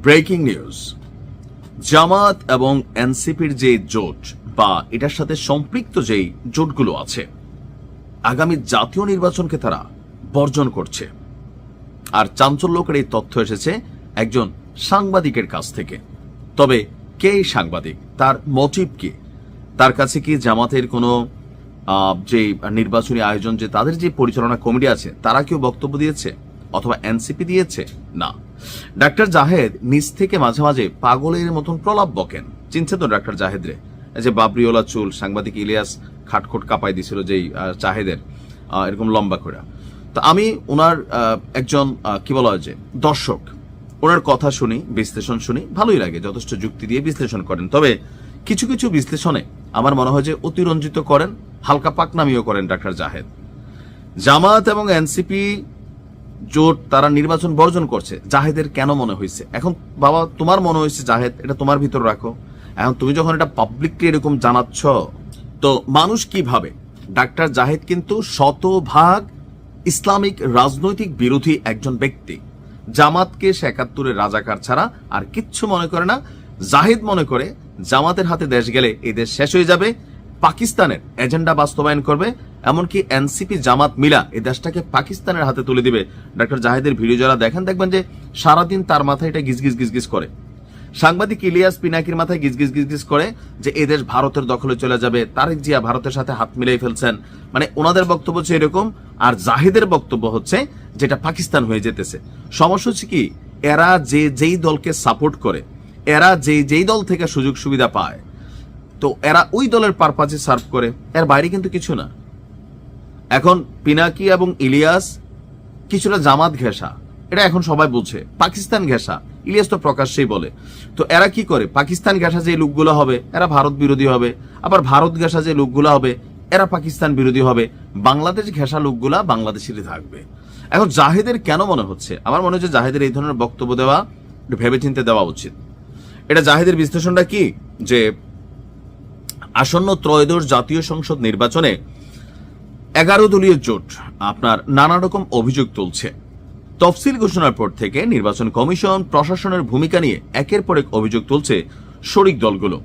Breaking news, জামাত এবং এনসিপির যে জোট বা এটার সাথে সম্পৃক্ত যেই জোটগুলো আছে আগামী জাতীয় নির্বাচনকে তারা বর্জন করছে। আর চাঞ্চল্যকর এই তথ্য এসেছে একজন সাংবাদিকের কাছ থেকে। তবে কে এই সাংবাদিক, তার মোটিভ কি, তার কাছে কি জামাতের কোনো যে নির্বাচনী আয়োজন যে তাদের যে পরিচালনা কমিটি আছে তারা কেউ বক্তব্য দিয়েছে অথবা এনসিপি দিয়েছে? না, ডাক্তার জাহেদ নিজ থেকে মাঝে মাঝে পাগলের মতন প্রলাপ বকেন। চিনছে তো ডাক্তার জাহেদরে, যে বাবরিওয়ালা চুল, সাংবাদিক ইলিয়াস খাটখোট কাঁপাই দিছিল যেই জাহেদের এরকম লম্বা করে। তো আমি ওনার একজন কি বলা হয় যে দর্শক, ওনার কথা শুনি, বিশ্লেষণ শুনি, ভালোই লাগে, যথেষ্ট যুক্তি দিয়ে বিশ্লেষণ করেন। তবে কিছু কিছু বিশ্লেষণে আমার মনে হয় যে অতিরঞ্জিত করেন, হালকা পাকনামিও করেন ডাক্তার জাহেদ। জামাত এবং এনসিপি জোট তারা নির্বাচন বর্জন করছে, জাহেদের কেন মনে হয়েছে? এখন বাবা তোমার মনে হয়েছে জাহেদ, এটা তোমার ভিতর রাখো। এখন তুমি যখন এটা পাবলিকলি এরকম জানাচ্ছ, তো মানুষ কি ভাবে? ডাক্তার জাহেদ কিন্তু শতভাগ ইসলামিক রাজনৈতিক বিরোধী একজন ব্যক্তি। জামাতকে ৭১-এর রাজাকার ছাড়া আর কিচ্ছু মনে করে না। জাহেদ মনে করে জামাতের হাতে দেশ গেলে এই দেশ শেষ হয়ে যাবে, পাকিস্তানের এজেন্ডা বাস্তবায়ন করবে, এমনকি এনসিপি জামাত মিলা এই দেশটাকে পাকিস্তানের হাতে তুলে দিবে। ডাক্তার জাহেদের ভিডিও যারা দেখেন দেখবেন যে সারাদিন তার মাথায় এটা গিজগিজ গিজগিজ করে। সাংবাদিক ইলিয়াস পিনাকির মাথায় গিজগিজ গিজগিজ করে যে এদেশ ভারতের দখলে চলে যাবে, তারেক জিয়া ভারতের সাথে হাত মিলিয়ে ফেলছেন। মানে ওনাদের বক্তব্য হচ্ছে এরকম, আর জাহিদের বক্তব্য হচ্ছে যেটা পাকিস্তান হয়ে যেতেছে। সমস্যা হচ্ছে কি, এরা যেই দলকে সাপোর্ট করে, এরা যেই দল থেকে সুযোগ সুবিধা পায়, তো এরা ওই দলের পারপাজে সার্ভ করে, এর বাইরে কিন্তু কিছু না। এখন পিনাকি এবং ইলিয়াস কিছুটা জামাত ঘেঁষা, এটা এখন সবাই বলছে, পাকিস্তান ঘেঁষা ইলিয়াস তো প্রকাশ্যেই বলে। তো এরা কি করে, পাকিস্তান ঘেঁষা যে লোকগুলো হবে এরা ভারত বিরোধী হবে, আবার ভারত ঘেঁষা যে লোকগুলো হবে এরা পাকিস্তান বিরোধী হবে, বাংলাদেশ ঘেঁষা লোকগুলা বাংলাদেশেরই থাকবে। এখন জাহেদের কেন মনে হচ্ছে, আমার মনে হচ্ছে জাহেদের এই ধরনের বক্তব্য দেওয়া একটু ভেবেচিন্তে দেওয়া উচিত। এটা জাহেদের বিশ্লেষণটা কি, যে আসন্ন ত্রয়োদশ জাতীয় সংসদ নির্বাচনে 11 দলীয় জোট আপনার নানা রকম অভিযোগ তুলছে। তফসিল ঘোষণার পর থেকে নির্বাচন কমিশন প্রশাসনের ভূমিকা নিয়ে একের পর এক অভিযোগ তুলছে শরিক দলগুলো।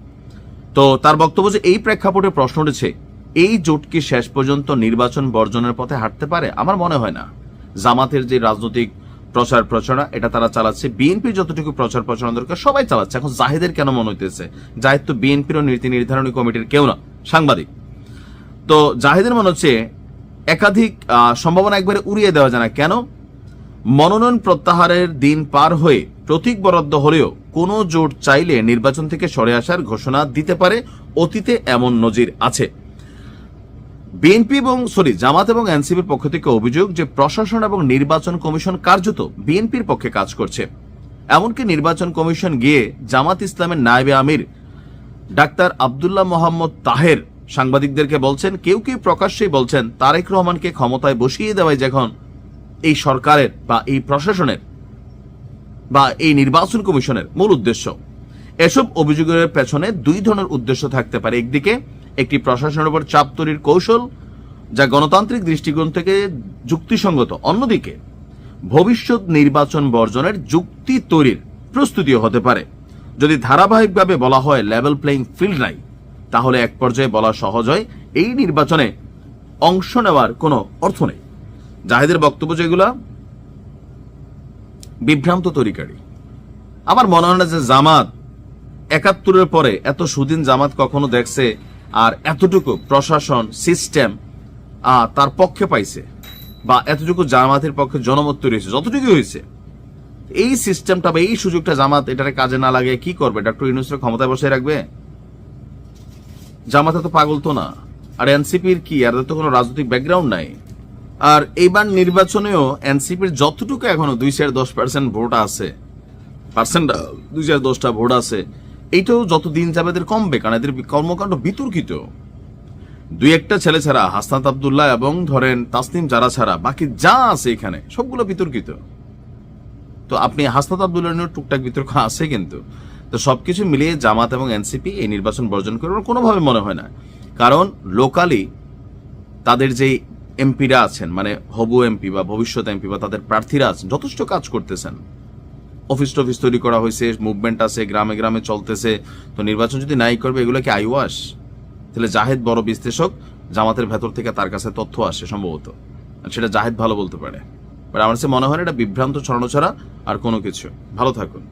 তো তার বক্তব্য যে এই প্রেক্ষাপটে প্রশ্ন উঠেছে, এই জোট কি শেষ পর্যন্ত নির্বাচন বর্জনের পথে হাঁটতে পারে? আমার মনে হয় না। জামাতের যে রাজনৈতিক প্রচার প্রচারণা এটা তারা চালাচ্ছে, বিএনপির যতটুকু প্রচার প্রচারণা দরকার সবাই চালাচ্ছে। এখন জাহেদের কেন মনে হইতেছে? জাহেদ তো বিএনপির নীতি নির্ধারণী কমিটির কেউ না, সাংবাদিক। তো জাহেদের মনে হচ্ছে একাধিক সম্ভাবনা একবারে উড়িয়ে দেওয়া যায় না। কেন? মনোনয়ন প্রত্যাহারের দিন পার হয়ে প্রতীক বরাদ্দ হলেও কোন জোট চাইলে নির্বাচন থেকে সরে আসার ঘোষণা দিতে পারে, অতীতে এমন নজির আছে। বিএনপি এবং জামাত এবং এনসিপির পক্ষ থেকে অভিযোগ যে প্রশাসন এবং নির্বাচন কমিশন কার্যত বিএনপির পক্ষে কাজ করছে। এমনকি নির্বাচন কমিশন গিয়ে জামাত ইসলামের নায়েবে আমির ডাক্তার আব্দুল্লাহ মোহাম্মদ তাহের সাংবাদিকদেরকে বলছেন, কেউ কেউ প্রকাশ্যেই বলছেন তারেক রহমানকে ক্ষমতায় বসিয়ে দেওয়াই যখন এই সরকারের বা এই প্রশাসনের বা এই নির্বাচন কমিশনের মূল উদ্দেশ্য। এসব অভিযোগের পেছনে দুই ধরনের উদ্দেশ্য থাকতে পারে। একদিকে একটি প্রশাসনের উপর চাপ তৈরির কৌশল যা গণতান্ত্রিক দৃষ্টিকোণ থেকে যুক্তিসঙ্গত, অন্যদিকে ভবিষ্যৎ নির্বাচন বর্জনের যুক্তি তৈরির প্রস্তুতিও হতে পারে। যদি ধারাবাহিকভাবে বলা হয় লেভেল প্লেইং ফিল্ড নাই, তাহলে এক পর্যায়ে বলা সহজ হয় এই নির্বাচনে অংশ নেওয়ার কোনো অর্থ নেই। জাহেদের বক্তব্য যেগুলা বিভ্রান্ত তরিকারী। আমার মনে হয় না যে জামাত ৭১-এর পরে এত সুদিন জামাত কখনো দেখছে আর এতটুকু প্রশাসন সিস্টেম তার পক্ষে পাইছে, বা এতটুকু জামাতের পক্ষে জনমত তৈরি হয়েছে যতটুকু হয়েছে। এই সিস্টেমটা বা এই সুযোগটা জামাত এটারে কাজে না লাগে কি করবে? ডক্টর ইউনূসের ক্ষমতায় বসে রাখবে? জামাত তো পাগল তো না। আর এনসিপির কি, আর তো কোনো রাজনৈতিক ব্যাকগ্রাউন্ড নাই। আর এইবার নির্বাচনেও এনসিপির যতটুকু এখনো 2-10% ভোট আছে, 2-10টা ভোট আছে, এইটাও যত দিন যাবে এদের কমবে, কারণ এদের কর্মকাণ্ড বিতর্কিত। দুই একটা ছেলে ছাড়া, হাসনাত আব্দুল্লাহ এবং ধরেন তাসনিম যারা ছাড়া বাকি যা আছে এখানে সবগুলো বিতর্কিত। তো আপনি হাসনাত আব্দুল্লাহ নিয়ে টুকটাক বিতর্ক আছে, কিন্তু তো সবকিছু মিলিয়ে জামাত এবং এনসিপি এই নির্বাচন বর্জন করবে কোনোভাবে মনে হয় না। কারণ লোকালি তাদের যে এমপিরা আছেন, মানে হবু এমপি বা ভবিষ্যৎ এমপি বা তাদের প্রার্থীরা আছেন, যথেষ্ট কাজ করতেছেন। অফিস টফিস তৈরি করা হয়েছে, মুভমেন্ট আছে, গ্রামে গ্রামে চলতেছে, তো নির্বাচন যদি নাই করবে এগুলো কি আইওয়াস? তাহলে জাহেদ বড় বিশ্লেষক, জামাতের ভেতর থেকে তার কাছে তথ্য আসে সম্ভবত, সেটা জাহেদ ভালো বলতে পারে। বাট আমার কাছে মনে হয় এটা বিভ্রান্ত ছড়ানো ছাড়া আর কোনো কিছু। ভালো থাকুন।